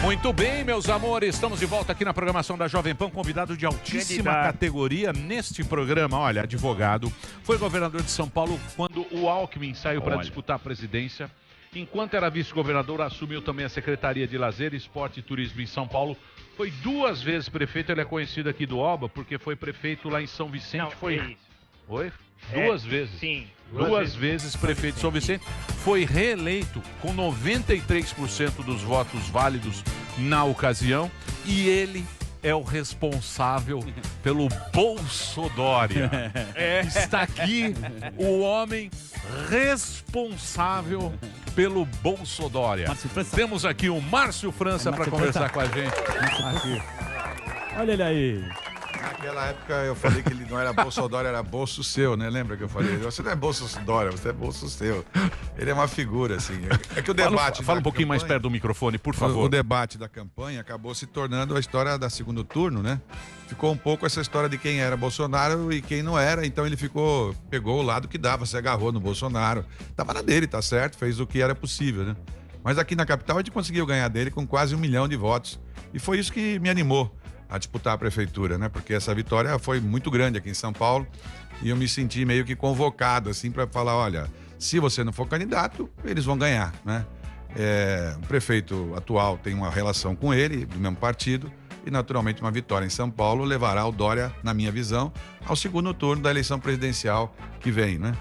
Muito bem, meus amores, estamos de volta aqui na programação da Jovem Pan, convidado de altíssima categoria neste programa. Olha, advogado, foi governador de São Paulo quando o Alckmin saiu para disputar a presidência. Enquanto era vice-governador, assumiu também a Secretaria de Lazer, Esporte e Turismo em São Paulo. Foi 2 vezes prefeito, ele é conhecido aqui do Oba, porque foi prefeito lá em São Vicente. Não, foi... Oi? 2 vezes. Sim. 2 vezes prefeito de São Vicente. Foi reeleito com 93% dos votos válidos na ocasião. E ele é o responsável pelo Bolsodória. Está aqui o homem responsável pelo Bolsodória. Temos aqui o Márcio França para conversar com a gente. Aqui. Olha ele aí. Naquela época eu falei que ele não era Bolsodória, era Bolso Seu, né? Lembra que eu falei? Você não é Bolsodória, você é Bolso Seu. Ele é uma figura, assim. É que o debate... Fala um pouquinho mais perto do microfone, por favor. O debate da campanha acabou se tornando a história da segundo turno, né? Ficou um pouco essa história de quem era Bolsonaro e quem não era, então ele pegou o lado que dava, se agarrou no Bolsonaro. Tava na dele, tá certo? Fez o que era possível, né? Mas aqui na capital a gente conseguiu ganhar dele com quase 1 milhão de votos. E foi isso que me animou a disputar a prefeitura, né? Porque essa vitória foi muito grande aqui em São Paulo e eu me senti meio que convocado, assim, para falar, olha, se você não for candidato, eles vão ganhar, né? O prefeito atual tem uma relação com ele, do mesmo partido, e naturalmente uma vitória em São Paulo levará o Dória, na minha visão, ao segundo turno da eleição presidencial que vem, né?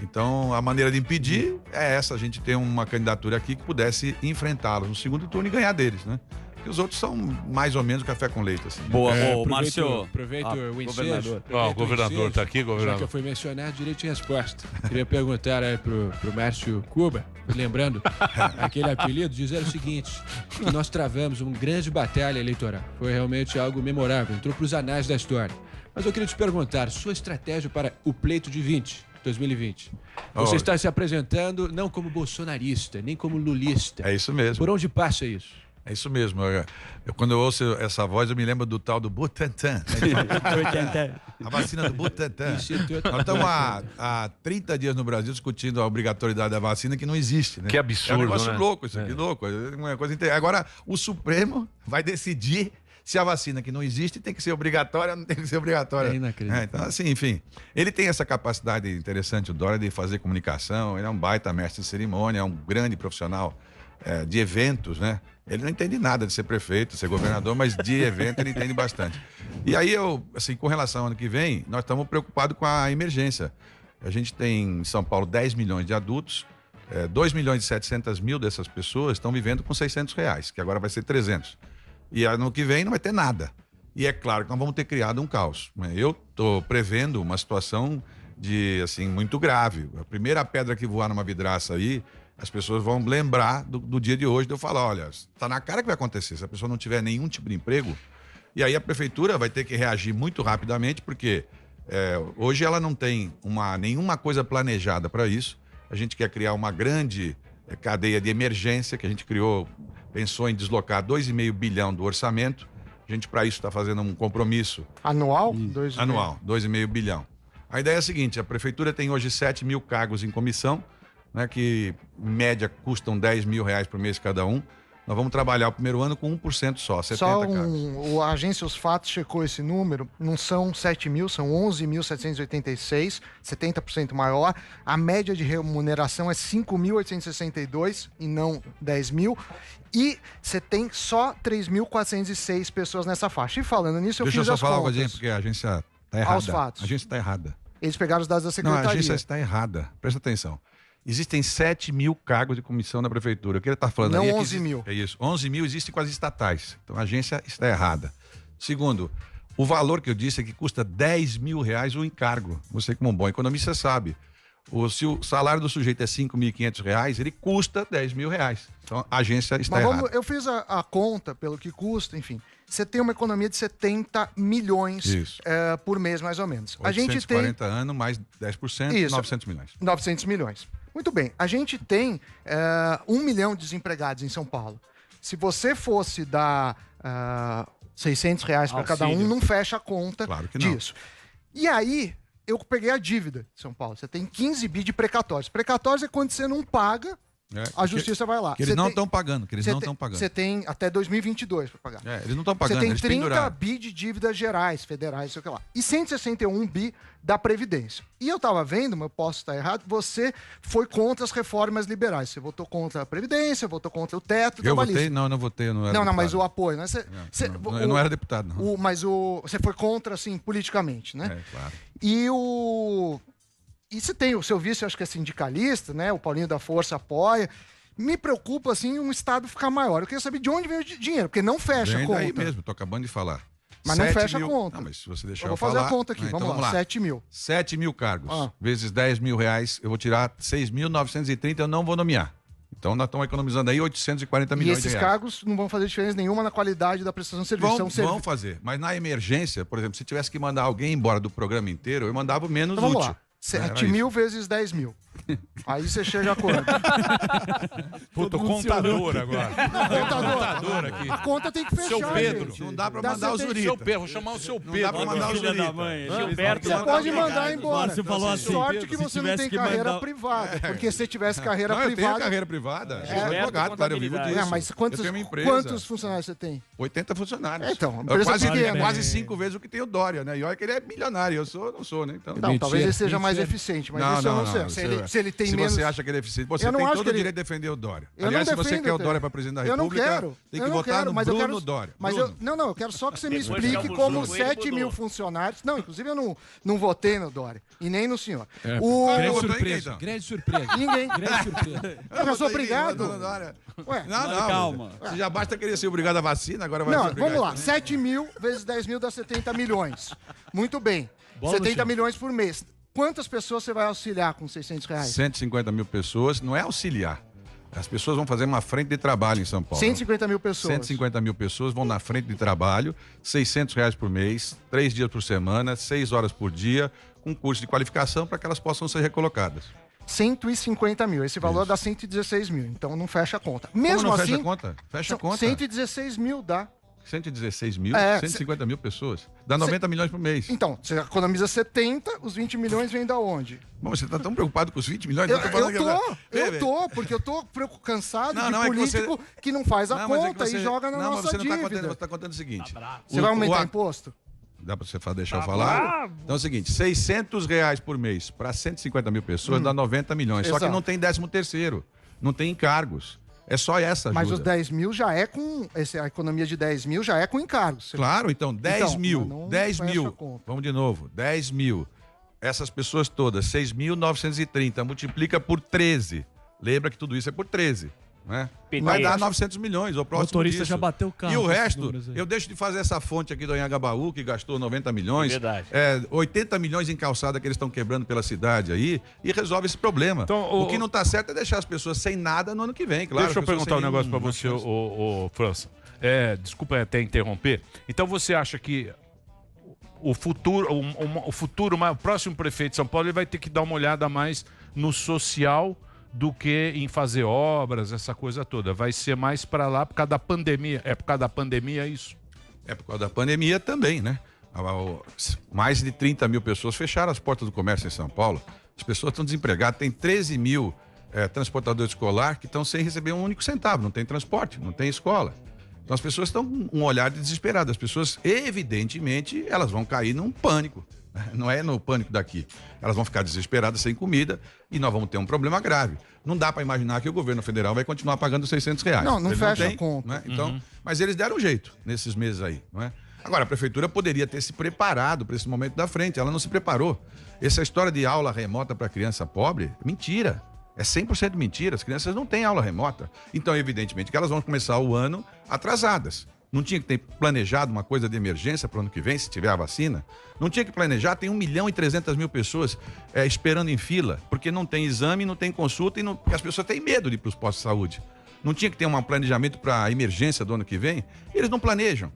Então, a maneira de impedir é essa, a gente ter uma candidatura aqui que pudesse enfrentá-los no segundo turno e ganhar deles, né? Porque os outros são mais ou menos café com leite, assim. Boa, Márcio. Aproveito o ensejo. O governador está aqui, Já que governador. eu fui mencionado, direito de resposta. Queria perguntar aí pro Márcio Cuba, lembrando aquele apelido, dizer o seguinte, que nós travamos uma grande batalha eleitoral. Foi realmente algo memorável, entrou para os anais da história. Mas eu queria te perguntar, sua estratégia para o pleito de 2020. Você está se apresentando não como bolsonarista, nem como lulista. É isso mesmo. Por onde passa isso? É isso mesmo. Quando eu ouço essa voz, eu me lembro do tal do Butantan. A vacina do Butantan. Nós estamos há 30 dias no Brasil discutindo a obrigatoriedade da vacina que não existe, né? Que absurdo, é um negócio né? louco isso aqui, louco. É uma coisa Agora, o Supremo vai decidir se a vacina que não existe tem que ser obrigatória ou não tem que ser obrigatória. É inacreditável. Então, assim, enfim. Ele tem essa capacidade interessante, o Dória, de fazer comunicação. Ele é um baita mestre de cerimônia, é um grande profissional de eventos, né? Ele não entende nada de ser prefeito, ser governador, mas de evento ele entende bastante. E aí com relação ao ano que vem, nós estamos preocupados com a emergência. A gente tem em São Paulo 10 milhões de adultos, 2 milhões e 700 mil dessas pessoas estão vivendo com R$600, que agora vai ser 300. E ano que vem não vai ter nada. E é claro que nós vamos ter criado um caos. Eu estou prevendo uma situação muito grave. A primeira pedra que voar numa vidraça aí, as pessoas vão lembrar do dia de hoje, de eu falar, olha, está na cara que vai acontecer, se a pessoa não tiver nenhum tipo de emprego, e aí a prefeitura vai ter que reagir muito rapidamente, porque hoje ela não tem nenhuma coisa planejada para isso. A gente quer criar uma grande cadeia de emergência, que a gente pensou em deslocar 2,5 bilhão do orçamento. A gente, para isso, está fazendo um compromisso. Anual? Anual, 2,5 bilhão. A ideia é a seguinte, a prefeitura tem hoje 7 mil cargos em comissão, né, que em média custam R$10 mil por mês cada um. Nós vamos trabalhar o primeiro ano com 1% só, 70 cargos. A agência Os Fatos checou esse número, não são 7 mil, são 11.786, 70% maior. A média de remuneração é 5.862 e não 10 mil. E você tem só 3.406 pessoas nessa faixa. E falando nisso, Deixa eu fiz só as falar contas. com a gente, porque a agência está errada. Aos fatos. A agência está errada. Eles pegaram os dados da Não, secretaria. a agência está errada. Presta atenção. Existem 7 mil cargos de comissão na prefeitura. O que ele está falando não aí é que 11 mil. É isso. 11 mil existem com as estatais. Então a agência está errada. Segundo, o valor que eu disse é que custa R$10 mil o encargo. Você, como um bom economista, sabe. Se o salário do sujeito é R$5.500, ele custa R$10 mil. Então a agência está errada. Eu fiz a conta pelo que custa, enfim. Você tem uma economia de 70 milhões por mês, mais ou menos. A gente tem 840 anos, mais 10%, isso, 900 milhões. 900 milhões. Muito bem. A gente tem 1 milhão de desempregados em São Paulo. Se você fosse dar R$600 para cada um, não fecha a conta disso. E aí, eu peguei a dívida de São Paulo. Você tem 15 bi de precatórios. Precatórios é quando você não paga a justiça vai lá. Que eles não estão pagando, que eles não estão pagando. Você tem até 2022 para pagar. Eles não estão pagando, Você tem eles 30 penduraram. bi de dívidas gerais, federais, sei o que lá. E 161 bi da Previdência. E eu estava vendo, mas eu posso estar errado, você foi contra as reformas liberais. Você votou contra a Previdência, votou contra o teto Eu trabalhista. votei? Não, eu não votei, eu não era Não, deputado. mas o apoio, né? Eu não era deputado, não. Mas você foi contra, assim, politicamente, né? Claro. E você tem o seu vice, acho que é sindicalista, né? O Paulinho da Força apoia. Me preocupa, assim, um Estado ficar maior. Eu queria saber de onde vem o dinheiro, porque não fecha a Vem conta. daí mesmo, tô acabando de falar. Mas não fecha a conta. Não, mas se você deixar Eu vou falar... fazer a conta aqui, então vamos lá, 7 mil. 7 mil cargos, vezes 10 mil reais, eu vou tirar 6.930, eu não vou nomear. Então nós estamos economizando aí 840 milhões de reais. E esses cargos não vão fazer diferença nenhuma na qualidade da prestação de serviço. Vão fazer, mas na emergência, por exemplo, se tivesse que mandar alguém embora do programa inteiro, eu mandava o menos então, vamos útil. Lá. 7 mil vezes 10 mil. Aí você chega a quanto? Puta, o contador agora. Contador aqui. A conta tem que fechar. Seu Pedro. Gente. Não dá pra mandar os Zurita. Seu Pedro, vou chamar o seu Pedro. Não dá pra mandar os Zurita. Você pode mandar embora. Você falou assim, sorte que você não tem carreira privada. Porque se tivesse carreira não, privada... eu tenho carreira privada. Eu sou advogado, claro, eu vivo disso. Mas eu tenho uma empresa. quantos funcionários você tem? 80 funcionários. Então, quase 5 vezes o que tem o Dória, né? E olha que ele é milionário, eu não sou, né? Então, não, talvez ele seja mais eficiente, mas isso eu não sei. Se ele tem menos... Se você acha que ele é eficiente, você tem todo o direito de defender o Dória. Aliás, se você quer o Dória para presidente da República, tem que votar no Bruno Dória. Mas eu quero só que você me explique como 7 mil funcionários... Não, inclusive eu não votei no Dória. E nem no senhor. Grande surpresa. Grande surpresa. Ninguém. Grande surpresa. Eu já sou obrigado. Ué, não, calma. Você já basta querer ser obrigado à vacina, agora vai ser obrigado. Vamos lá. 7 mil vezes 10 mil dá 70 milhões. Muito bem. 70 milhões por mês. Quantas pessoas você vai auxiliar com 600 reais? 150 mil pessoas, não é auxiliar. As pessoas vão fazer uma frente de trabalho em São Paulo. 150 mil pessoas. 150 mil pessoas vão na frente de trabalho, 600 reais por mês, 3 dias por semana, 6 horas por dia, com curso de qualificação para que elas possam ser recolocadas. 150 mil. Esse valor dá 116 mil. Então não fecha a conta. Mesmo assim. Fecha a conta? Fecha a conta. 116 mil dá. 116 mil, 150 mil pessoas. Dá 90 milhões por mês. Então, você economiza 70, os 20 milhões vêm da onde? Bom, você está tão preocupado com os 20 milhões? Eu tô, porque eu tô cansado de político que não faz a conta e joga na nossa dívida. Você está contando o seguinte. Você vai aumentar imposto? Dá para você deixar eu falar? Então é o seguinte, 600 reais por mês para 150 mil pessoas dá 90 milhões. Só que não tem 13º, não tem encargos. É só essa ajuda. Mas os 10 mil já é com... A economia de 10 mil já é com encargos. Claro, então, 10 mil. 10 mil. Vamos de novo. 10 mil. Essas pessoas todas, 6.930, multiplica por 13. Lembra que tudo isso é por 13. Né? Vai dar 900 milhões. O motorista já bateu o carro. E o resto, eu deixo de fazer essa fonte aqui do Anhangabaú, que gastou 90 milhões. Verdade. 80 milhões em calçada que eles estão quebrando pela cidade aí, e resolve esse problema. Então, o que não está certo é deixar as pessoas sem nada no ano que vem, claro. Deixa eu perguntar um negócio para você, França. Desculpa até interromper. Então você acha que o próximo prefeito de São Paulo ele vai ter que dar uma olhada mais no social do que em fazer obras, essa coisa toda. Vai ser mais para lá por causa da pandemia. É por causa da pandemia isso? É por causa da pandemia também, né? Mais de 30 mil pessoas fecharam as portas do comércio em São Paulo. As pessoas estão desempregadas. Tem 13 mil transportadores escolares que estão sem receber um único centavo. Não tem transporte, não tem escola. Então as pessoas estão com um olhar de desesperado. As pessoas, evidentemente, elas vão cair num pânico. Não é no pânico daqui. Elas vão ficar desesperadas, sem comida, e nós vamos ter um problema grave. Não dá para imaginar que o governo federal vai continuar pagando 600 reais. Não fecha a conta. Né? Então, mas eles deram um jeito nesses meses aí. Não é? Agora, a prefeitura poderia ter se preparado para esse momento da frente. Ela não se preparou. Essa história de aula remota para criança pobre, mentira. É 100% mentira. As crianças não têm aula remota. Então, evidentemente, que elas vão começar o ano atrasadas. Não tinha que ter planejado uma coisa de emergência para o ano que vem, se tiver a vacina? Não tinha que planejar, tem 1.300.000 pessoas esperando em fila, porque não tem exame, não tem consulta e as pessoas têm medo de ir para os postos de saúde. Não tinha que ter um planejamento para a emergência do ano que vem? Eles não planejam.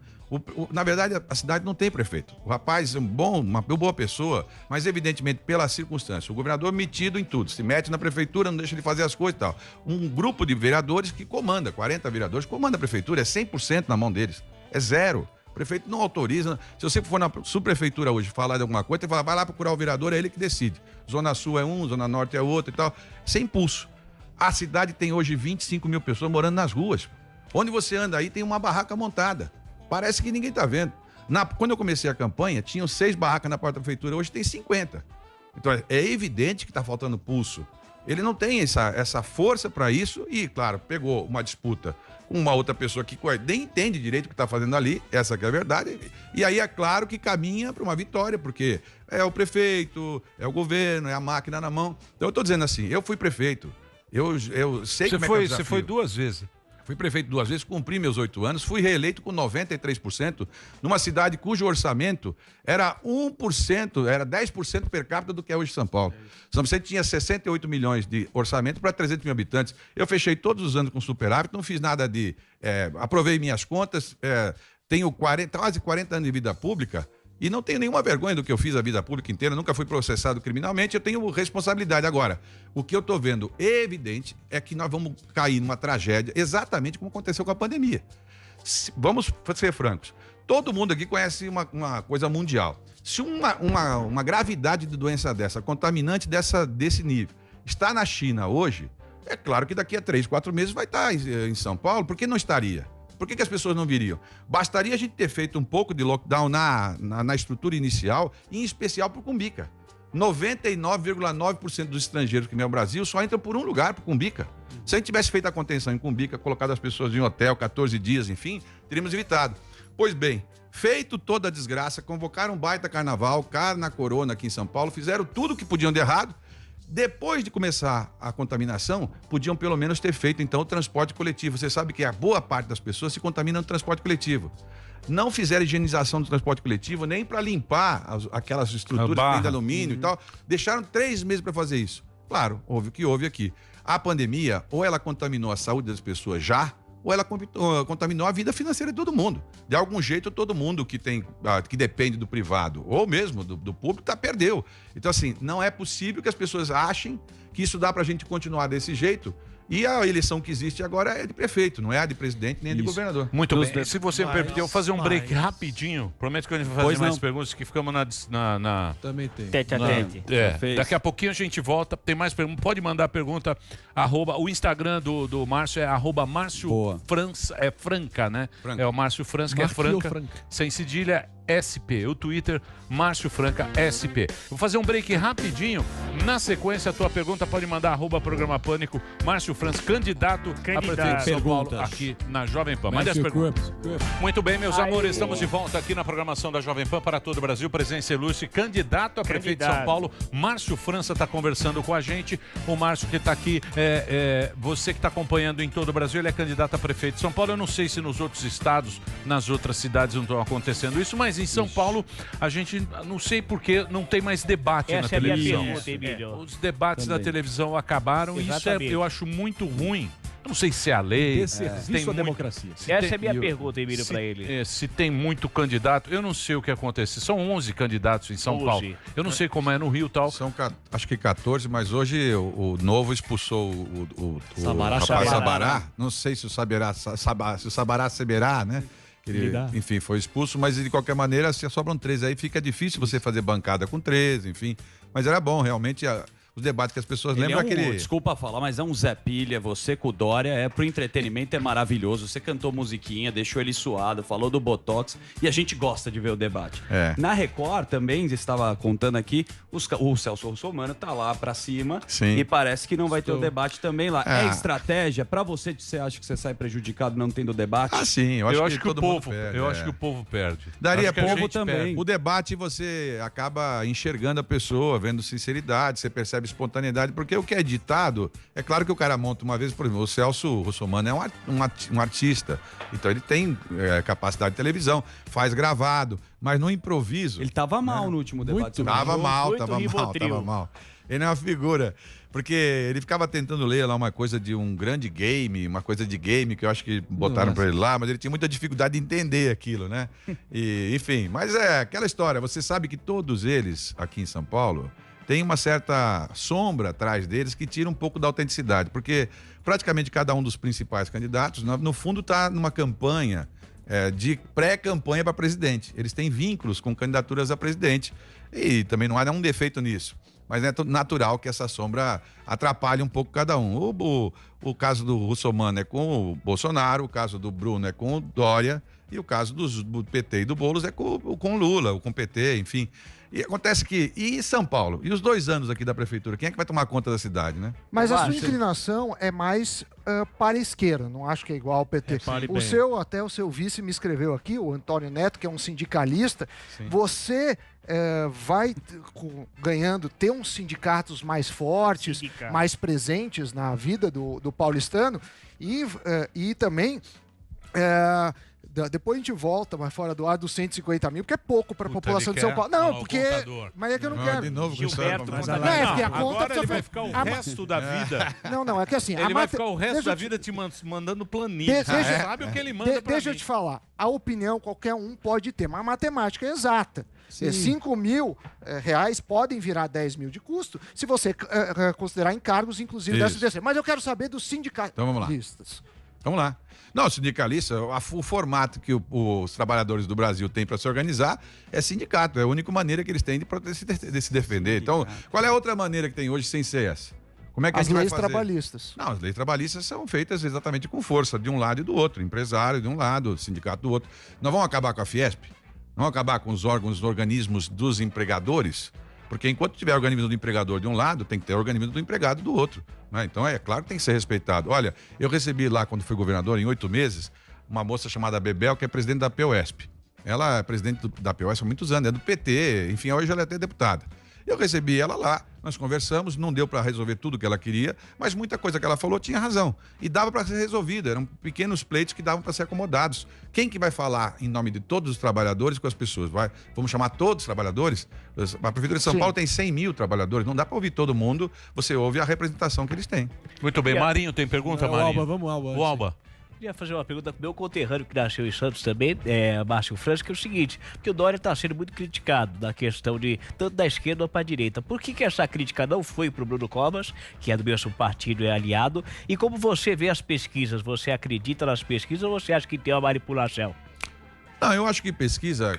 Na verdade, a cidade não tem prefeito. O rapaz é uma boa pessoa, mas evidentemente pela circunstância. O governador metido em tudo, se mete na prefeitura, não deixa de fazer as coisas e tal. Um grupo de vereadores que comanda, 40 vereadores, comanda a prefeitura, é 100% na mão deles. É zero. O prefeito não autoriza. Se você for na subprefeitura hoje falar de alguma coisa, você fala, vai lá procurar o vereador, é ele que decide. Zona Sul é um, Zona Norte é outro e tal. Sem impulso. A cidade tem hoje 25 mil pessoas morando nas ruas. Onde você anda aí tem uma barraca montada. Parece que ninguém está vendo. Quando eu comecei a campanha, tinham 6 barracas na porta da prefeitura, hoje tem 50. Então é evidente que está faltando pulso. Ele não tem essa força para isso e, claro, pegou uma disputa com uma outra pessoa que nem entende direito o que está fazendo ali, essa que é a verdade. E aí é claro que caminha para uma vitória, porque é o prefeito, é o governo, é a máquina na mão. Então eu estou dizendo assim, eu fui prefeito, eu sei como é que é o desafio. Você foi 2 vezes. Fui prefeito 2 vezes, cumpri meus 8 anos, fui reeleito com 93%, numa cidade cujo orçamento era 1%, era 10% per capita do que é hoje São Paulo. São Vicente tinha 68 milhões de orçamento para 300 mil habitantes. Eu fechei todos os anos com superávit, não fiz nada de... aprovei minhas contas, tenho quase 40 anos de vida pública, e não tenho nenhuma vergonha do que eu fiz a vida pública inteira, nunca fui processado criminalmente, eu tenho responsabilidade. Agora, o que eu estou vendo evidente é que nós vamos cair numa tragédia, exatamente como aconteceu com a pandemia. Vamos ser francos, todo mundo aqui conhece uma coisa mundial. Se uma gravidade de doença dessa, contaminante desse nível, está na China hoje, é claro que daqui a 3, 4 meses vai estar em São Paulo, por que não estaria? Por que as pessoas não viriam? Bastaria a gente ter feito um pouco de lockdown na estrutura inicial, em especial para o Cumbica. 99,9% dos estrangeiros que vêm ao Brasil só entram por um lugar, por Cumbica. Se a gente tivesse feito a contenção em Cumbica, colocado as pessoas em hotel, 14 dias, enfim, teríamos evitado. Pois bem, feito toda a desgraça, convocaram um baita carnaval, Carna Corona aqui em São Paulo, fizeram tudo o que podiam de errado. Depois de começar a contaminação, podiam pelo menos ter feito, então, o transporte coletivo. Você sabe que a boa parte das pessoas se contamina no transporte coletivo. Não fizeram higienização do transporte coletivo, nem para limpar aquelas estruturas que tem de alumínio e tal. Deixaram 3 meses para fazer isso. Claro, houve o que houve aqui. A pandemia, ou ela contaminou a saúde das pessoas já, ou ela contaminou a vida financeira de todo mundo. De algum jeito, todo mundo que depende do privado, ou mesmo do público, perdeu. Então, assim, não é possível que as pessoas achem que isso dá pra gente continuar desse jeito. E a eleição que existe agora é de prefeito, não é a de presidente nem a de governador. Muito bem. Se você me permitir, eu vou fazer um break rapidinho. Prometo que a gente vai fazer mais perguntas, que ficamos na... Também tem. Tete a tete. Daqui a pouquinho a gente volta. Tem mais perguntas. Pode mandar pergunta. O Instagram do Márcio é @MárcioFranca, né? Franca. É o Márcio França, que é Franca. Sem cedilha, SP. O Twitter, Márcio Franca, SP. Vou fazer um break rapidinho. Na sequência, a tua pergunta pode mandar @Programa Pânico. Márcio França, candidato a prefeito de São Paulo, aqui na Jovem Pan. Mande as perguntas. Muito bem, meus amores, estamos de volta aqui na programação da Jovem Pan para todo o Brasil. Presença ilustre, candidato a prefeito de São Paulo. Márcio França está conversando com a gente. O Márcio que está aqui, você que está acompanhando em todo o Brasil, ele é candidato a prefeito de São Paulo. Eu não sei se nos outros estados, nas outras cidades não estão acontecendo isso, mas em São Paulo, a gente não sei porque não tem mais debate na televisão. É a minha pergunta, Emílio. Os debates da televisão acabaram e isso eu acho muito ruim. Não sei se é a lei. Tem a democracia. Essa é a minha pergunta, Emílio, para ele. Se tem muito candidato, eu não sei o que acontece. São 11 candidatos em São Paulo. Eu não sei como é no Rio e tal. São, acho que 14, mas hoje o Novo expulsou o Sabará. Não sei se o Sabará Saberá, né? Ele, enfim, foi expulso, mas de qualquer maneira, se sobram 13 aí, fica difícil você fazer bancada com 13, enfim. Mas era bom, realmente, os debates que as pessoas lembram aquele... Desculpa falar, mas é um Zé Pilha, você com o Dória, pro entretenimento é maravilhoso. Você cantou musiquinha, deixou ele suado, falou do Botox e a gente gosta de ver o debate. Na Record também, você estava contando aqui, o Celso Russomano tá lá pra cima. Sim. E parece que não vai ter o debate também lá. É estratégia? Pra você acha que você sai prejudicado não tendo debate? Ah, sim. Eu acho que o povo perde. Eu acho que o povo perde. Daria povo também. Perde. O debate você acaba enxergando a pessoa, vendo sinceridade, você percebe espontaneidade, porque o que é ditado, é claro que o cara monta uma vez, por exemplo, o Celso Russomano é um artista, então ele tem capacidade de televisão, faz gravado, mas no improviso... Ele tava mal no último debate. Tava mal. Ele é uma figura, porque ele ficava tentando ler lá uma coisa de um grande game, uma coisa de game que eu acho que botaram pra ele lá, mas ele tinha muita dificuldade de entender aquilo, né? E, enfim, mas é aquela história, você sabe que todos eles aqui em São Paulo tem uma certa sombra atrás deles que tira um pouco da autenticidade, porque praticamente cada um dos principais candidatos, no fundo, está numa campanha de pré-campanha para presidente. Eles têm vínculos com candidaturas a presidente e também não há nenhum defeito nisso. mas é natural que essa sombra atrapalhe um pouco cada um. O caso do Russomano é com o Bolsonaro, o caso do Bruno é com o Dória, e o caso do PT e do Boulos é com o Lula, ou com o PT, enfim. E acontece que... E São Paulo? E os 2 anos aqui da prefeitura? Quem é que vai tomar conta da cidade, né? Mas a sua inclinação é mais para a esquerda, não acho que é igual ao PT. Até o seu vice me escreveu aqui, o Antônio Neto, que é um sindicalista. Sim. Você vai ganhando, ter uns sindicatos mais fortes, mais presentes na vida do paulistano e também... depois a gente volta mais fora do ar dos 150 mil, porque é pouco para a população de São Paulo. Não, porque... Mas é que eu não quero. De novo, Gilberto, agora ele vai ficar o resto da vida. Não, é que assim... Ele vai ficar o resto da vida te mandando planilha. Você sabe o que ele manda pra Deixa eu te falar. A opinião qualquer um pode ter, mas a matemática é exata. 5 mil reais podem virar 10 mil de custo, se você considerar encargos, inclusive, da SDC. Mas eu quero saber dos sindicalistas. Então vamos lá. Não, sindicalista, o formato que os trabalhadores do Brasil têm para se organizar é sindicato. É a única maneira que eles têm de se defender. Então, qual é a outra maneira que tem hoje sem ser essa? Como é que as a gente leis vai fazer? trabalhistas. Não, as leis trabalhistas são feitas exatamente com força, de um lado e do outro. Empresário de um lado, sindicato do outro. Nós vamos acabar com a Fiesp? Vamos acabar com os organismos dos empregadores? Porque enquanto tiver organismo do empregador de um lado, tem que ter organismo do empregado do outro. Né? Então, é claro que tem que ser respeitado. Olha, eu recebi lá, quando fui governador, em 8 meses, uma moça chamada Bebel, que é presidente da POSP. Ela é presidente da POSP há muitos anos, é do PT, enfim, hoje ela é até deputada. Eu recebi ela lá, nós conversamos, não deu para resolver tudo que ela queria, mas muita coisa que ela falou tinha razão. E dava para ser resolvida, eram pequenos pleitos que davam para ser acomodados. Quem que vai falar em nome de todos os trabalhadores com as pessoas? Vamos chamar todos os trabalhadores? A Prefeitura de São Paulo tem 100 mil trabalhadores, não dá para ouvir todo mundo, você ouve a representação que eles têm. Muito bem, Marinho, tem pergunta, Marinho? Vamos, Alba. O Alba. Queria fazer uma pergunta pro meu conterrâneo que nasceu em Santos também, Márcio França, que é o seguinte, porque o Dória está sendo muito criticado na questão de tanto da esquerda para a direita. Por que essa crítica não foi pro Bruno Covas, que é do mesmo partido e é aliado? E como você vê as pesquisas? Você acredita nas pesquisas ou você acha que tem uma manipulação? Não, eu acho que pesquisa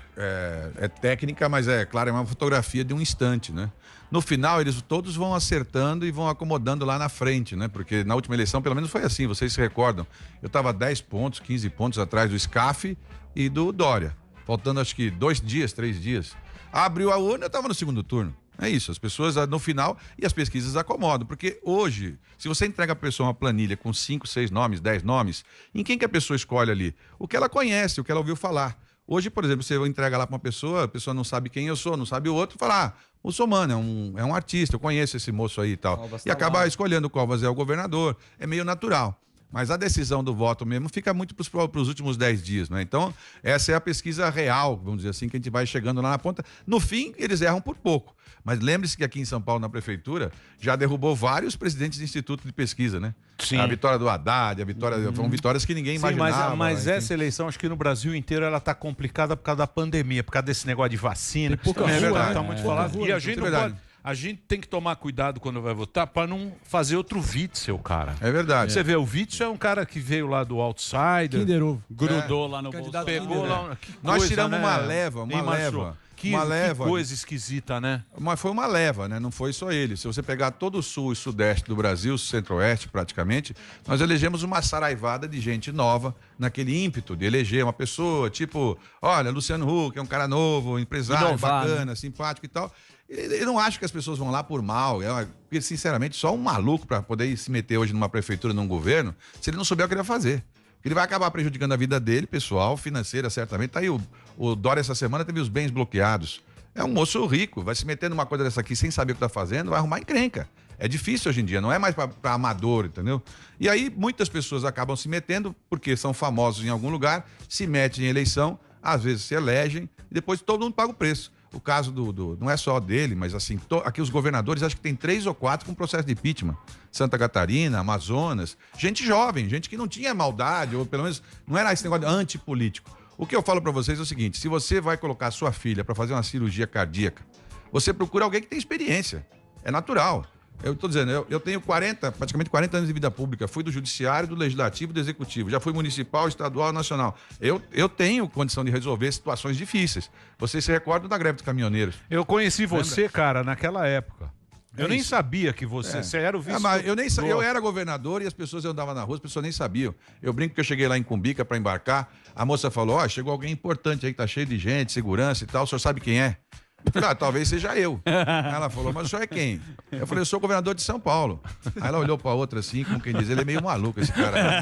é técnica, mas claro, é uma fotografia de um instante, né? No final, eles todos vão acertando e vão acomodando lá na frente, né? Porque na última eleição, pelo menos foi assim, vocês se recordam. Eu estava 10 pontos, 15 pontos atrás do SCAF e do Dória. Faltando, acho que 2 dias, 3 dias. Abriu a urna, eu estava no segundo turno. É isso, as pessoas no final, e as pesquisas acomodam, porque hoje, se você entrega a pessoa uma planilha com 5, 6 nomes, 10 nomes, em quem que a pessoa escolhe ali? O que ela conhece, o que ela ouviu falar. Hoje, por exemplo, você entrega lá para uma pessoa, a pessoa não sabe quem eu sou, não sabe o outro, fala, o Somano é um artista, eu conheço esse moço aí e tal. E acaba escolhendo qual vai ser o governador, é meio natural. Mas a decisão do voto mesmo fica muito para os últimos 10 dias, né? Então, essa é a pesquisa real, vamos dizer assim, que a gente vai chegando lá na ponta. No fim, eles erram por pouco. Mas lembre-se que aqui em São Paulo, na prefeitura, já derrubou vários presidentes de instituto de pesquisa, né? Sim. A vitória do Haddad, foram vitórias que ninguém imaginava. Mas essa eleição, acho que no Brasil inteiro, ela está complicada por causa da pandemia, por causa desse negócio de vacina. É verdade. Tá muito falado. E a gente não pode... A gente tem que tomar cuidado quando vai votar para não fazer outro Witzel, cara. É verdade. Você vê, o Witzel é um cara que veio lá do Outsider. Kinder Ovo. Grudou lá no bolso. Pegou lá... Nós tiramos uma leva. Que coisa esquisita, né? Mas foi uma leva, né? Não foi só ele. Se você pegar todo o sul e sudeste do Brasil, centro-oeste praticamente, nós elegemos uma saraivada de gente nova naquele ímpeto de eleger uma pessoa, tipo, olha, Luciano Huck, é um cara novo, empresário, bacana, simpático e tal. Eu não acho que as pessoas vão lá por mal, porque, sinceramente, só um maluco para poder se meter hoje numa prefeitura, num governo, se ele não souber o que ele vai fazer. Ele vai acabar prejudicando a vida dele, pessoal, financeira, certamente. Tá aí o Dória essa semana teve os bens bloqueados. É um moço rico, vai se meter numa coisa dessa aqui sem saber o que tá fazendo, vai arrumar encrenca. É difícil hoje em dia, não é mais para amador, entendeu? E aí muitas pessoas acabam se metendo porque são famosos em algum lugar, se metem em eleição, às vezes se elegem e depois todo mundo paga o preço. O caso não é só dele, mas assim, aqui os governadores, acho que tem 3 ou 4 com processo de impeachment. Santa Catarina, Amazonas, gente jovem, gente que não tinha maldade, ou pelo menos não era esse negócio antipolítico. O que eu falo para vocês é o seguinte, se você vai colocar a sua filha para fazer uma cirurgia cardíaca, você procura alguém que tem experiência. É natural. Eu estou dizendo, eu tenho praticamente 40 anos de vida pública, fui do judiciário, do legislativo, do executivo, já fui municipal, estadual, nacional. Eu tenho condição de resolver situações difíceis. Vocês se recordam da greve dos caminhoneiros? Eu conheci você, cara, naquela época. Eu nem sabia que você era o vice. Mas eu era governador e as pessoas, eu andava na rua, as pessoas nem sabiam. Eu brinco que eu cheguei lá em Cumbica para embarcar, a moça falou, chegou alguém importante aí que tá cheio de gente, segurança e tal, o senhor sabe quem é? Eu falei, talvez seja eu. Ela falou, mas o senhor é quem? Eu falei, eu sou governador de São Paulo. Aí ela olhou pra outra assim, como quem diz, ele é meio maluco esse cara.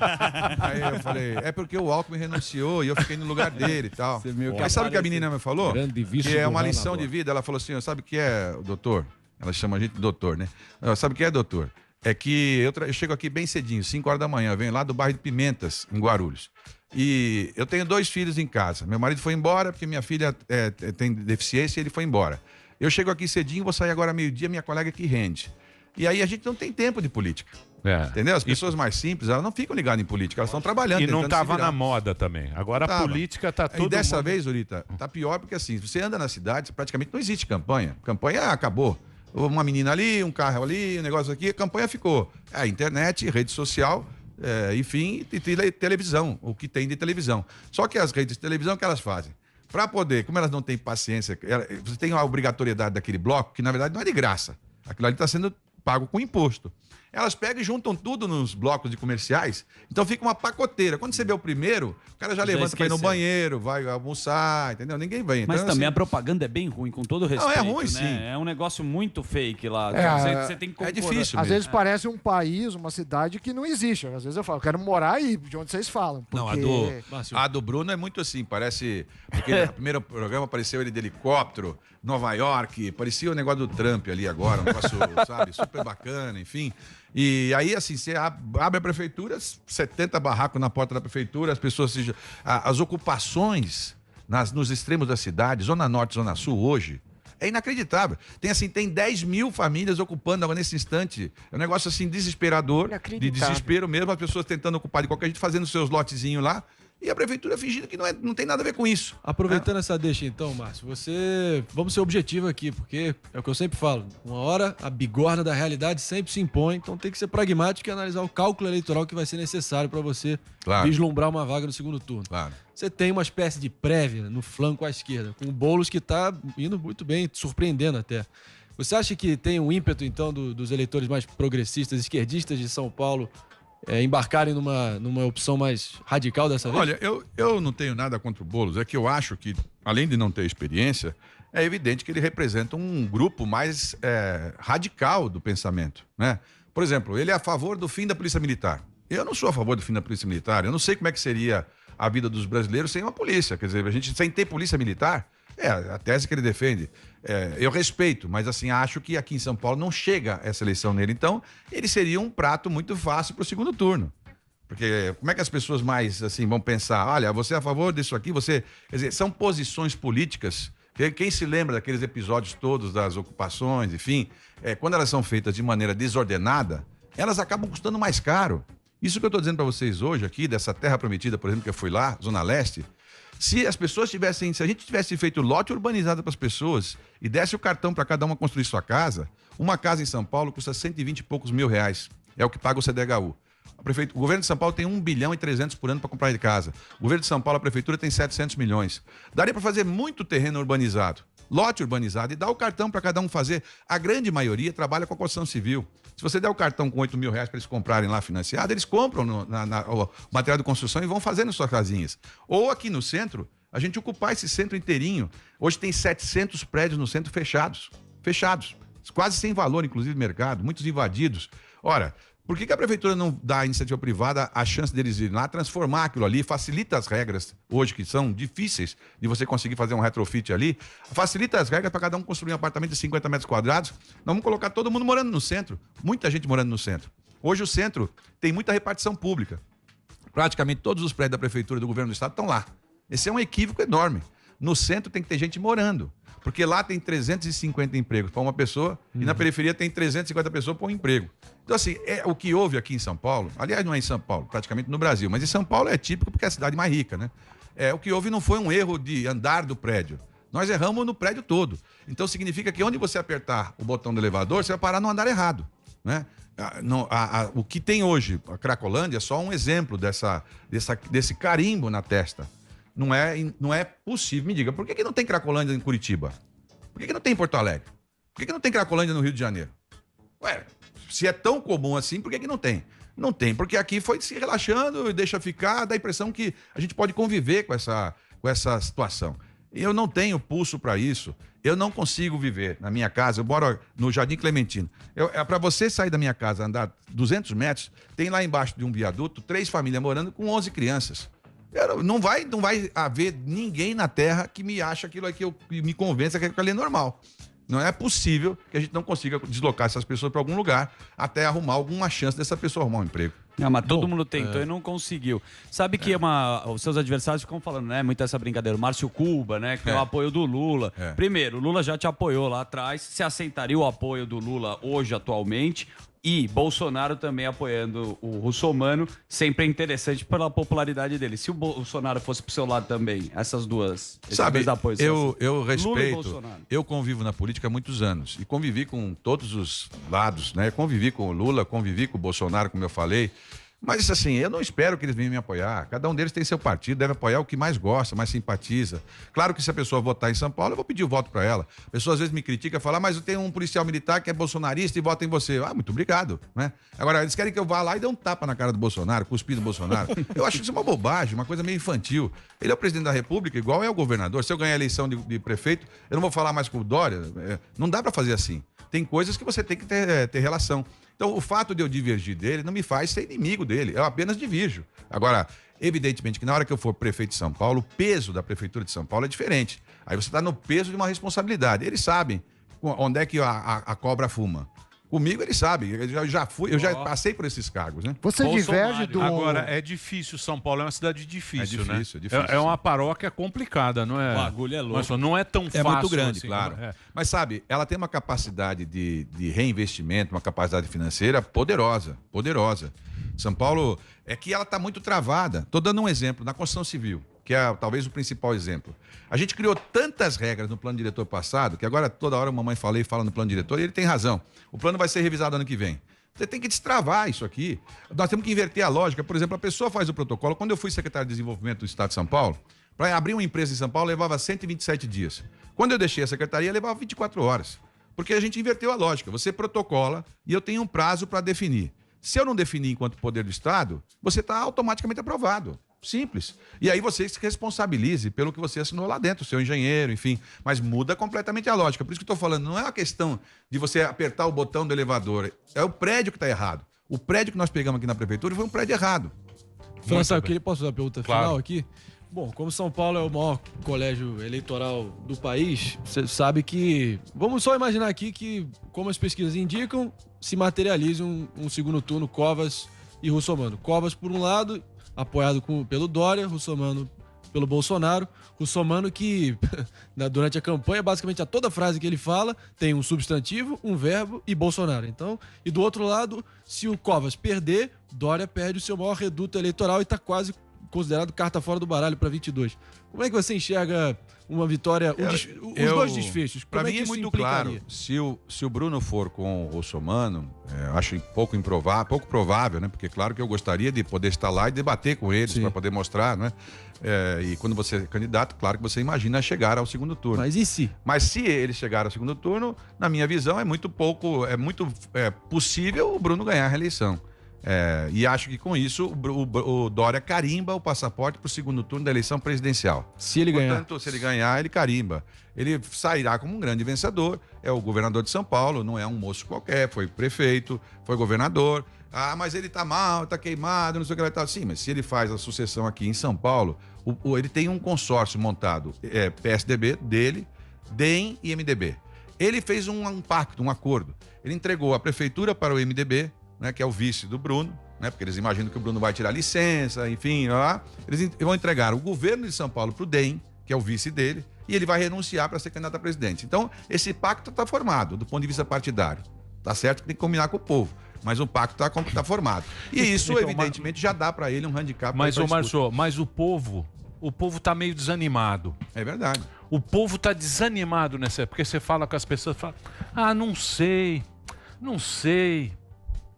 Aí eu falei, é porque o Alckmin renunciou e eu fiquei no lugar dele e tal. Aí sabe o que a menina me falou? Que é uma lição de vida. Ela falou assim, sabe o que é, doutor? Ela chama a gente de doutor, né? Sabe o que é, doutor? É que eu chego aqui bem cedinho, 5 horas da manhã, venho lá do bairro de Pimentas, em Guarulhos. E eu tenho 2 filhos em casa. Meu marido foi embora porque minha filha tem deficiência e ele foi embora. Eu chego aqui cedinho, vou sair agora meio-dia, minha colega que rende. E aí a gente não tem tempo de política. Entendeu? As pessoas mais simples, elas não ficam ligadas em política, elas estão trabalhando. E não estava na moda também. Agora a política está toda. E dessa vez, Zurita, tá pior porque assim, você anda na cidade, praticamente não existe campanha. Campanha acabou. Uma menina ali, um carro ali, um negócio aqui, a campanha ficou. Internet, rede social, enfim, e televisão, o que tem de televisão. Só que as redes de televisão, o que elas fazem? Para poder, como elas não têm paciência, você tem a obrigatoriedade daquele bloco, que na verdade não é de graça. Aquilo ali está sendo pago com imposto. Elas pegam e juntam tudo nos blocos de comerciais, então fica uma pacoteira. Quando você vê o primeiro, o cara já levanta para ir no banheiro, vai almoçar, entendeu? Ninguém vem. Mas então, também assim, a propaganda é bem ruim, com todo respeito. Não, é ruim, né? sim. É um negócio muito fake lá. Você tem que concordar. É difícil. Às vezes parece um país, uma cidade que não existe. Às vezes eu falo, eu quero morar aí, de onde vocês falam. Porque... Não, a do Bruno é muito assim, parece... Porque no primeiro programa apareceu ele de helicóptero, Nova York, parecia o negócio do Trump ali agora, um negócio, sabe, super bacana, enfim. E aí, assim, você abre a prefeitura, 70 barracos na porta da prefeitura, as pessoas... As ocupações nos extremos da cidade, Zona Norte, Zona Sul, hoje... É inacreditável. Tem 10 mil famílias ocupando agora nesse instante. É um negócio assim desesperador, de desespero mesmo, as pessoas tentando ocupar de qualquer jeito, fazendo seus lotezinhos lá, e a prefeitura fingindo que não tem nada a ver com isso. Aproveitando essa deixa então, Márcio, vamos ser objetivo aqui, porque é o que eu sempre falo, uma hora a bigorna da realidade sempre se impõe, então tem que ser pragmático e analisar o cálculo eleitoral que vai ser necessário para você vislumbrar uma vaga no segundo turno. Claro. Você tem uma espécie de prévia no flanco à esquerda, com o Boulos que está indo muito bem, surpreendendo até. Você acha que tem um ímpeto, então, dos eleitores mais progressistas, esquerdistas de São Paulo, embarcarem numa opção mais radical dessa vez? Olha, eu não tenho nada contra o Boulos, é que eu acho que, além de não ter experiência, é evidente que ele representa um grupo mais radical do pensamento, né? Por exemplo, ele é a favor do fim da Polícia Militar. Eu não sou a favor do fim da Polícia Militar, eu não sei como é que seria a vida dos brasileiros sem uma polícia, quer dizer, a gente sem ter Polícia Militar, a tese que ele defende. Eu respeito, mas assim, acho que aqui em São Paulo não chega essa eleição nele. Então, ele seria um prato muito fácil para o segundo turno. Porque como é que as pessoas mais assim vão pensar? Olha, você é a favor disso aqui? Quer dizer, são posições políticas. Quem se lembra daqueles episódios todos das ocupações, enfim, quando elas são feitas de maneira desordenada, elas acabam custando mais caro. Isso que eu estou dizendo para vocês hoje aqui, dessa terra prometida, por exemplo, que eu fui lá, Zona Leste, se a gente tivesse feito lote urbanizado para as pessoas e desse o cartão para cada uma construir sua casa, uma casa em São Paulo custa 120 e poucos mil reais. É o que paga o CDHU. O governo de São Paulo tem 1 bilhão e 300 por ano para comprar de casa. O governo de São Paulo, a prefeitura, tem 700 milhões. Daria para fazer muito terreno urbanizado, lote urbanizado, e dar o cartão para cada um fazer. A grande maioria trabalha com a construção civil. Se você der o cartão com 8 mil reais para eles comprarem lá financiado, eles compram o material de construção e vão fazendo suas casinhas. Ou aqui no centro, a gente ocupar esse centro inteirinho. Hoje tem 700 prédios no centro fechados. Quase sem valor, inclusive, mercado, muitos invadidos. Ora, por que a prefeitura não dá à iniciativa privada a chance deles irem lá, transformar aquilo ali, facilita as regras, hoje que são difíceis de você conseguir fazer um retrofit ali, facilita as regras para cada um construir um apartamento de 50 metros quadrados, nós vamos colocar todo mundo morando no centro, muita gente morando no centro. Hoje o centro tem muita repartição pública, praticamente todos os prédios da prefeitura e do governo do estado estão lá. Esse é um equívoco enorme. No centro tem que ter gente morando, porque lá tem 350 empregos para uma pessoa e na periferia tem 350 pessoas para um emprego. Então, assim, o que houve aqui em São Paulo, aliás, não é em São Paulo, praticamente no Brasil, mas em São Paulo é típico porque é a cidade mais rica, né? O que houve não foi um erro de andar do prédio. Nós erramos no prédio todo. Então, significa que onde você apertar o botão do elevador, você vai parar no andar errado, né? O que tem hoje, a Cracolândia, é só um exemplo desse carimbo na testa. Não é possível. Me diga, por que não tem Cracolândia em Curitiba? Por que não tem em Porto Alegre? Por que não tem Cracolândia no Rio de Janeiro? Ué, se é tão comum assim, por que não tem? Não tem, porque aqui foi se relaxando e deixa ficar, dá a impressão que a gente pode conviver com essa situação. Eu não tenho pulso para isso. Eu não consigo viver na minha casa. Eu moro no Jardim Clementino. Para você sair da minha casa, andar 200 metros, tem lá embaixo de um viaduto 3 famílias morando com 11 crianças. Não vai haver ninguém na Terra que me ache aquilo aqui, que me convença que aquilo ali é normal. Não é possível que a gente não consiga deslocar essas pessoas para algum lugar até arrumar alguma chance dessa pessoa arrumar um emprego. Não, mas todo mundo tentou e não conseguiu. Sabe que os seus adversários ficam falando, né? Muito essa brincadeira. O Márcio Cuba, né? Que é o apoio do Lula. Primeiro, o Lula já te apoiou lá atrás. Você aceitaria o apoio do Lula hoje, atualmente? E Bolsonaro também apoiando o Russomano, sempre é interessante pela popularidade dele. Se o Bolsonaro fosse pro seu lado também, esses dois apoios. Eu respeito, eu convivo na política há muitos anos e convivi com todos os lados, né? Convivi com o Lula, convivi com o Bolsonaro, como eu falei. Mas assim, eu não espero que eles venham me apoiar. Cada um deles tem seu partido, deve apoiar o que mais gosta, mais simpatiza. Claro que se a pessoa votar em São Paulo, eu vou pedir o voto para ela. A pessoa às vezes me critica e fala, mas eu tenho um policial militar que é bolsonarista e vota em você. Ah, muito obrigado, né? Agora, eles querem que eu vá lá e dê um tapa na cara do Bolsonaro, cuspir do Bolsonaro. Eu acho isso uma bobagem, uma coisa meio infantil. Ele é o presidente da República, igual é o governador. Se eu ganhar a eleição de prefeito, eu não vou falar mais com o Dória. Não dá para fazer assim. Tem coisas que você tem que ter relação. Então, o fato de eu divergir dele não me faz ser inimigo dele. Eu apenas divirjo. Agora, evidentemente que na hora que eu for prefeito de São Paulo, o peso da prefeitura de São Paulo é diferente. Aí você está no peso de uma responsabilidade. Eles sabem onde é que a cobra fuma. Comigo eles sabem, eu já passei por esses cargos, né? Você diverge do... Agora, é difícil, São Paulo é uma cidade difícil, né? É difícil. É uma paróquia complicada, não é? O bagulho é louco. Mas não é tão fácil. É muito grande, assim, claro. Mas sabe, ela tem uma capacidade de reinvestimento, uma capacidade financeira poderosa. São Paulo, é que ela está muito travada. Estou dando um exemplo, na construção civil, que é talvez o principal exemplo. A gente criou tantas regras no plano diretor passado, que agora toda hora a mamãe fala no plano diretor, e ele tem razão. O plano vai ser revisado ano que vem. Você tem que destravar isso aqui. Nós temos que inverter a lógica. Por exemplo, a pessoa faz o protocolo. Quando eu fui secretário de Desenvolvimento do Estado de São Paulo, para abrir uma empresa em São Paulo levava 127 dias. Quando eu deixei a secretaria, levava 24 horas. Porque a gente inverteu a lógica. Você protocola e eu tenho um prazo para definir. Se eu não definir enquanto poder do Estado, você está automaticamente aprovado. Simples. E aí você se responsabilize pelo que você assinou lá dentro, seu engenheiro, enfim. Mas muda completamente a lógica. Por isso que eu estou falando, não é uma questão de você apertar o botão do elevador. É o prédio que está errado. O prédio que nós pegamos aqui na prefeitura foi um prédio errado. França, eu posso fazer a pergunta final aqui? Bom, como São Paulo é o maior colégio eleitoral do país, você sabe que... Vamos só imaginar aqui que, como as pesquisas indicam, se materialize um segundo turno Covas e Russomano. Covas, por um lado, apoiado pelo Dória, Russomano pelo Bolsonaro. Russomano que, durante a campanha, basicamente a toda frase que ele fala tem um substantivo, um verbo e Bolsonaro. Então, e do outro lado, se o Covas perder, Dória perde o seu maior reduto eleitoral e está quase considerado carta fora do baralho para 22. Como é que você enxerga uma vitória, os dois desfechos? Para mim é muito claro. Se o Bruno for com o Russomano, acho pouco provável, né? Porque claro que eu gostaria de poder estar lá e debater com eles para poder mostrar, né? E quando você é candidato, claro que você imagina chegar ao segundo turno. Mas e se? Mas se ele chegar ao segundo turno, na minha visão, é muito possível o Bruno ganhar a reeleição. E acho que com isso o Dória carimba o passaporte para o segundo turno da eleição presidencial. Se ele ganhar. Portanto, se ele ganhar, ele carimba. Ele sairá como um grande vencedor. É o governador de São Paulo, não é um moço qualquer, foi prefeito, foi governador. Ah, mas ele tá mal, tá queimado, não sei o que lá. Sim, mas se ele faz a sucessão aqui em São Paulo, ele tem um consórcio montado, PSDB dele, DEM e MDB. Ele fez um pacto, um acordo. Ele entregou a prefeitura para o MDB, né, que é o vice do Bruno, né, porque eles imaginam que o Bruno vai tirar licença, enfim, eles vão entregar o governo de São Paulo para o DEM, que é o vice dele, e ele vai renunciar para ser candidato a presidente. Então, esse pacto está formado do ponto de vista partidário. Tá certo que tem que combinar com o povo, mas o pacto está formado. E isso, então, evidentemente, já dá para ele um handicap. Mas o povo está meio desanimado. É verdade. O povo está desanimado nessa, porque você fala com as pessoas, não sei.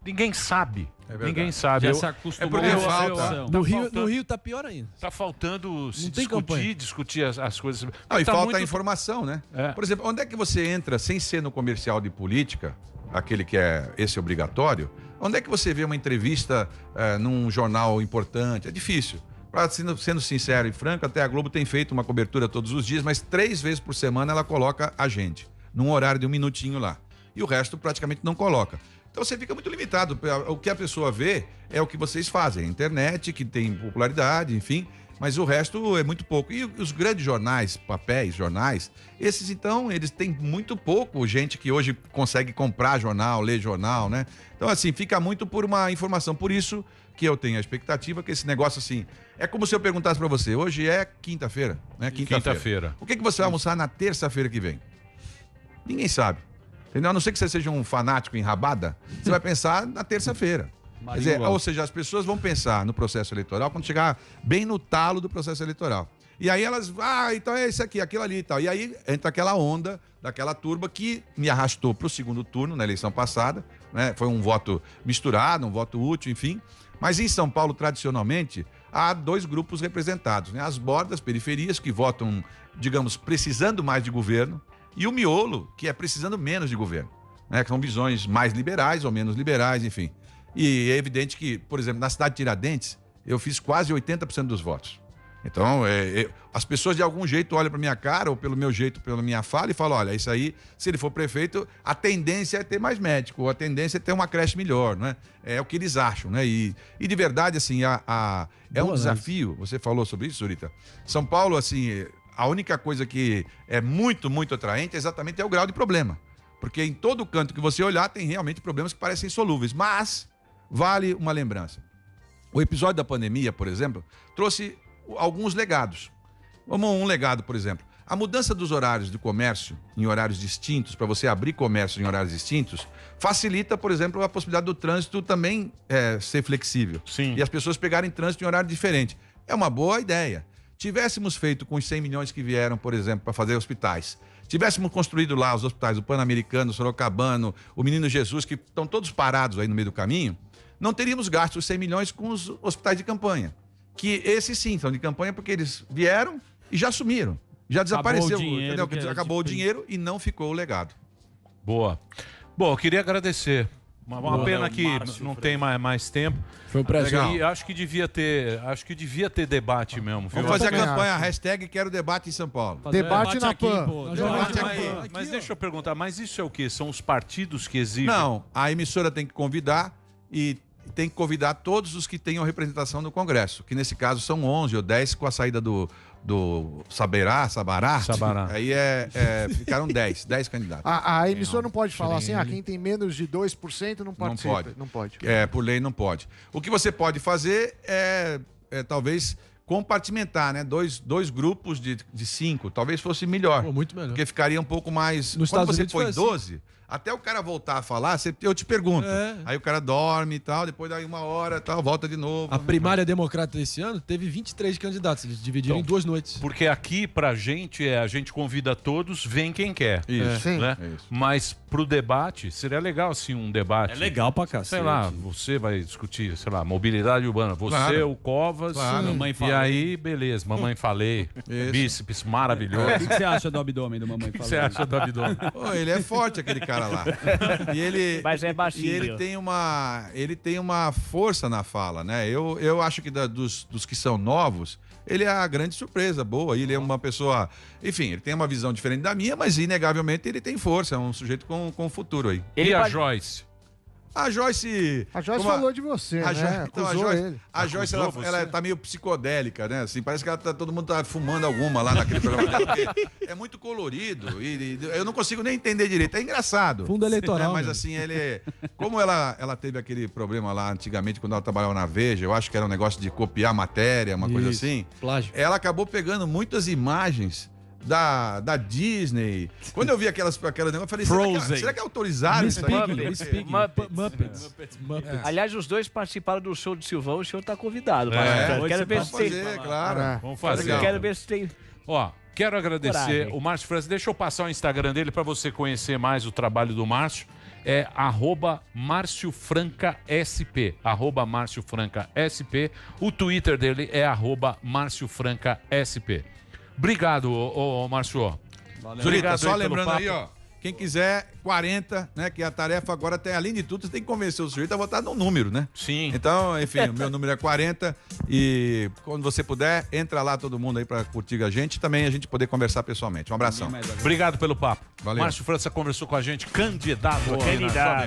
Ninguém sabe. Ninguém sabe. Já se acostumou. No Rio tá pior ainda. Tá faltando discutir as coisas. E falta a informação, né? Por exemplo, onde é que você entra sem ser no comercial de política? aquele que é esse obrigatório, onde é que você vê uma entrevista num jornal importante? É difícil. Sendo sincero e franco, até a Globo tem feito uma cobertura todos os dias, mas 3 vezes por semana ela coloca a gente, num horário de 1 minutinho lá. E o resto praticamente não coloca. Então você fica muito limitado. O que a pessoa vê é o que vocês fazem. A internet, que tem popularidade, enfim, mas o resto é muito pouco. E os grandes jornais, papéis, jornais, esses então, eles têm muito pouco gente que hoje consegue comprar jornal, ler jornal, né? Então assim, fica muito por uma informação. Por isso que eu tenho a expectativa que esse negócio assim, é como se eu perguntasse para você, hoje é quinta-feira, né? Quinta-feira. O que você vai almoçar na terça-feira que vem? Ninguém sabe. Entendeu? A não ser que você seja um fanático em rabada, você vai pensar na terça-feira. Quer dizer, ou seja, as pessoas vão pensar no processo eleitoral quando chegar bem no talo do processo eleitoral. E aí elas, então é isso aqui, aquilo ali e tal. E aí entra aquela onda daquela turba que me arrastou para o segundo turno na eleição passada, né? Foi um voto misturado, um voto útil, enfim. Mas em São Paulo, tradicionalmente, há 2 grupos representados, né? As bordas, periferias, que votam, digamos, precisando mais de governo, e o miolo, que é precisando menos de governo, né? Que são visões mais liberais ou menos liberais, enfim. E é evidente que, por exemplo, na cidade de Tiradentes, eu fiz quase 80% dos votos. Então, as pessoas de algum jeito olham para minha cara, ou pelo meu jeito, pela minha fala, e falam, olha, isso aí, se ele for prefeito, a tendência é ter mais médico, ou a tendência é ter uma creche melhor, né? É o que eles acham, né? E de verdade, assim, é um desafio, você falou sobre isso, Zurita. São Paulo, assim, a única coisa que é muito, muito atraente exatamente é o grau de problema. Porque em todo canto que você olhar, tem realmente problemas que parecem insolúveis, mas vale uma lembrança. O episódio da pandemia, por exemplo, trouxe alguns legados. Vamos um legado, por exemplo. A mudança dos horários de comércio em horários distintos, para você abrir comércio em horários distintos, facilita, por exemplo, a possibilidade do trânsito também ser flexível. Sim. E as pessoas pegarem trânsito em horário diferente. É uma boa ideia. Tivéssemos feito com os 100 milhões que vieram, por exemplo, para fazer hospitais, tivéssemos construído lá os hospitais, o Pan-Americano, o Sorocabano, o Menino Jesus, que estão todos parados aí no meio do caminho, não teríamos gasto os 100 milhões com os hospitais de campanha. Que esses sim são de campanha porque eles vieram e já sumiram. Já desapareceu, entendeu? Acabou o dinheiro e não ficou o legado. Boa. Bom, eu queria agradecer. Uma pena que não tem mais tempo. Foi um prazer. E acho que devia ter debate mesmo. Vamos fazer a campanha, hashtag quero debate em São Paulo. Debate na PAN. Mas deixa eu perguntar, mas isso é o quê? São os partidos que exigem? Não, a emissora tem que convidar e tem que convidar todos os que tenham representação no Congresso, que nesse caso são 11 ou 10 com a saída do Sabará, aí ficaram 10 candidatos. A emissora não pode falar assim, quem tem menos de 2% não participa. Não pode. Por lei não pode. O que você pode fazer é talvez compartimentar, né? Dois grupos de 5, talvez fosse melhor. Muito melhor. Porque ficaria um pouco mais... Quando você põe 12... Até o cara voltar a falar, eu te pergunto. Aí o cara dorme e tal, depois daí 1 hora e tal, volta de novo. A primária democrata desse ano teve 23 candidatos, eles dividiram em 2 noites. Porque aqui, pra gente, a gente convida todos, vem quem quer. Isso. Né? Isso. Mas pro debate, seria legal, assim, um debate. É legal pra cacete. Sei lá, você vai discutir, sei lá, mobilidade urbana. Você, o Covas, Mamãe e aí, beleza, mamãe falei, bíceps maravilhoso. O que você acha do abdômen do mamãe falei? O que você acha do abdômen? Ele é forte, aquele cara lá. E ele, mas é baixinho. E ele tem uma força na fala, né? Eu acho que dos que são novos, ele é a grande surpresa, boa. Ele é uma pessoa... Enfim, ele tem uma visão diferente da minha, mas inegavelmente ele tem força. É um sujeito com futuro aí. E a Joyce? A Joyce falou de você, né? A Joyce, ela tá meio psicodélica, né? Assim, parece que todo mundo tá fumando alguma lá naquele programa dela, é muito colorido e eu não consigo nem entender direito. É engraçado. Fundo eleitoral. Mas assim, como ela teve aquele problema lá antigamente, quando ela trabalhava na Veja, eu acho que era um negócio de copiar matéria, uma coisa assim. Plágio. Ela acabou pegando muitas imagens da Disney. Quando eu vi aquelas negócios, eu falei, será que é autorizado isso aí? Muppets. Aliás, os dois participaram do show de Silvão, o senhor tá convidado. Quero ver se tem. Claro. Vamos fazer. Quero ver se tem. Ó, quero agradecer o Márcio França. Deixa eu passar o Instagram dele para você conhecer mais o trabalho do Márcio. É @MárcioFrancaSP. @MárcioFrancaSP. O Twitter dele é @MárcioFrancaSP. Obrigado, Márcio. Zurita, só lembrando aí, Quem quiser, 40, né? Que a tarefa agora tem, além de tudo, você tem que convencer o sujeito a votar no número, né? Sim. Então, enfim, o meu número é 40 e quando você puder, entra lá todo mundo aí pra curtir a gente. Também a gente poder conversar pessoalmente. Um abração. Obrigado pelo papo. Valeu. Márcio França conversou com a gente, candidato aqui na Jovem